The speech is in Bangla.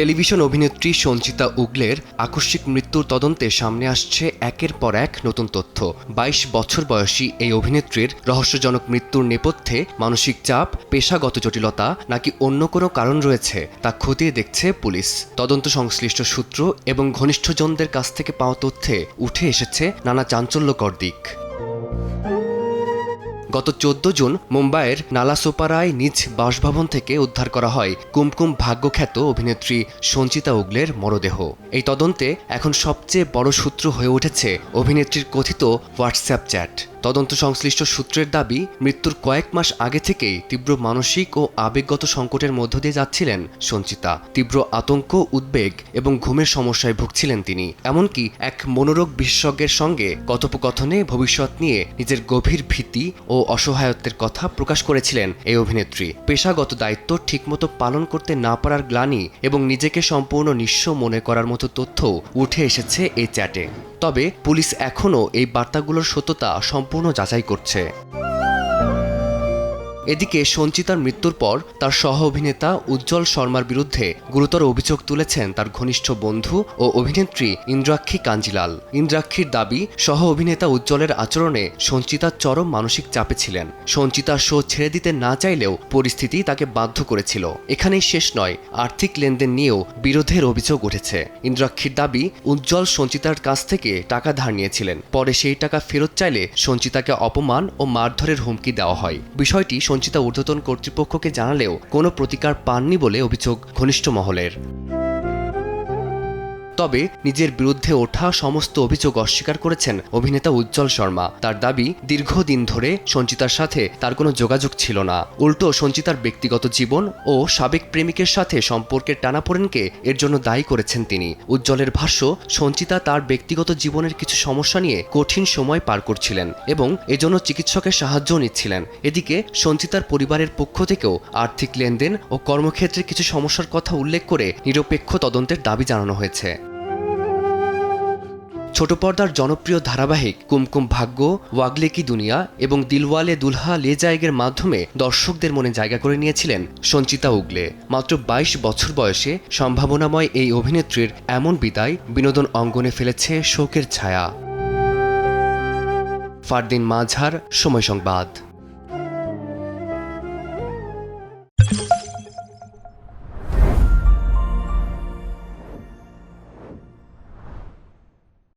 টেলিভিশন অভিনেত্রী সঞ্চিতা উগলের আকস্মিক মৃত্যুর তদন্তে সামনে আসছে একের পর এক নতুন তথ্য। ২২ বছর বয়সী এই অভিনেত্রীর রহস্যজনক মৃত্যুর নেপথ্যে মানসিক চাপ, পেশাগত জটিলতা নাকি অন্য কোনো কারণ রয়েছে তা খতিয়ে দেখছে পুলিশ। তদন্ত সংশ্লিষ্ট সূত্র এবং ঘনিষ্ঠজনদের কাছ থেকে পাওয়া তথ্যে উঠে এসেছে নানা চাঞ্চল্যকর দিক। গত ১৪ জুন মুম্বাইয়ের নালাসোপারায় নিজ বাসভবন থেকে উদ্ধার করা হয় কুমকুম ভাগ্যখ্যাত অভিনেত্রী সঞ্চিতা উগলের মরদেহ। এই তদন্তে এখন সবচেয়ে বড় সূত্র হয়ে উঠেছে অভিনেত্রীর কথিত হোয়াটসঅ্যাপ চ্যাট। তদন্ত সংশ্লিষ্ট সূত্রের দাবি, মৃত্যুর কয়েক মাস আগে থেকেই তীব্র মানসিক ও আবেগগত সংকটের মধ্য দিয়ে যাচ্ছিলেন সঞ্চিতা। তীব্র আতঙ্ক, উদ্বেগ এবং ঘুমের সমস্যায় ভুগছিলেন তিনি। এমনকি এক মনোরোগ বিশেষজ্ঞের সঙ্গে কথোপকথনে ভবিষ্যৎ নিয়ে নিজের গভীর ভীতি ও অসহায়ত্বের কথা প্রকাশ করেছিলেন এই অভিনেত্রী। পেশাগত দায়িত্ব ঠিকমতো পালন করতে না পারার গ্লানি এবং নিজেকে সম্পূর্ণ নিঃস্ব মনে করার মতো তথ্যও উঠে এসেছে এই চ্যাটে। তবে পুলিশ এখনও এই বার্তাগুলোর সত্যতা সম্পূর্ণ যাচাই করছে। এদিকে সঞ্চিতার মৃত্যুর পর তার সহ অভিনেতা উজ্জ্বল শর্মার বিরুদ্ধে গুরুতর অভিযোগ তুলেছেন তার ঘনিষ্ঠ বন্ধু ও অভিনেত্রী ইন্দ্রাক্ষী কাঞ্জিলাল। ইন্দ্রাক্ষীর দাবি, সহ অভিনেতা উজ্জ্বলের আচরণে সঞ্চিতা চরম মানসিক চাপে ছিলেন। সঞ্চিতা শো ছেড়ে দিতে না চাইলেও পরিস্থিতি তাকে বাধ্য করেছিল। এখানেই শেষ নয়, আর্থিক লেনদেন নিয়েও বিরোধের অভিযোগ উঠেছে। ইন্দ্রাক্ষীর দাবি, উজ্জ্বল সঞ্চিতার কাছ থেকে টাকা ধার নিয়েছিলেন। পরে সেই টাকা ফেরত চাইলে সঞ্চিতাকে অপমান ও মারধরের হুমকি দেওয়া হয়। বিষয়টি সঞ্চিতা ঊর্ধ্বতন কর্তৃপক্ষকে জানালেও কোনো প্রতিকার পাননি বলে অভিযোগ ঘনিষ্ঠ মহলের। তবে নিজের বিরুদ্ধে ওঠা সমস্ত অভিযোগ অস্বীকার করেছেন অভিনেতা উজ্জ্বল শর্মা। তার দাবি, দীর্ঘদিন ধরে সঞ্চিতার সাথে তার কোনো যোগাযোগ ছিল না। উল্টো সঞ্চিতার ব্যক্তিগত জীবন ও সাবেক প্রেমিকের সাথে সম্পর্কের টানাপোড়েনকে এর জন্য দায়ী করেছেন তিনি। উজ্জ্বলের ভাষ্য, সঞ্চিতা তার ব্যক্তিগত জীবনের কিছু সমস্যা নিয়ে কঠিন সময় পার করছিলেন এবং এজন্য চিকিৎসকের সাহায্যও নিচ্ছিলেন। এদিকে সঞ্চিতার পরিবারের পক্ষ থেকেও আর্থিক লেনদেন ও কর্মক্ষেত্রে কিছু সমস্যার কথা উল্লেখ করে নিরপেক্ষ তদন্তের দাবি জানানো হয়েছে। ছোট পর্দার জনপ্রিয় ধারাবাহিক কুমকুম ভাগ্য, ওয়াগলে কি দুনিয়া এবং দিলওয়ালে দুলহা লে জায়েগের মাধ্যমে দর্শকদের মনে জায়গা করে নিয়েছিলেন সঞ্চিতা উগলে। মাত্র ২২ বছর বয়সে সম্ভাবনাময় এই অভিনেত্রীর এমন বিদায় বিনোদন অঙ্গনে ফেলেছে শোকের ছায়া। ফারদিন মাঝার, সময় সংবাদ।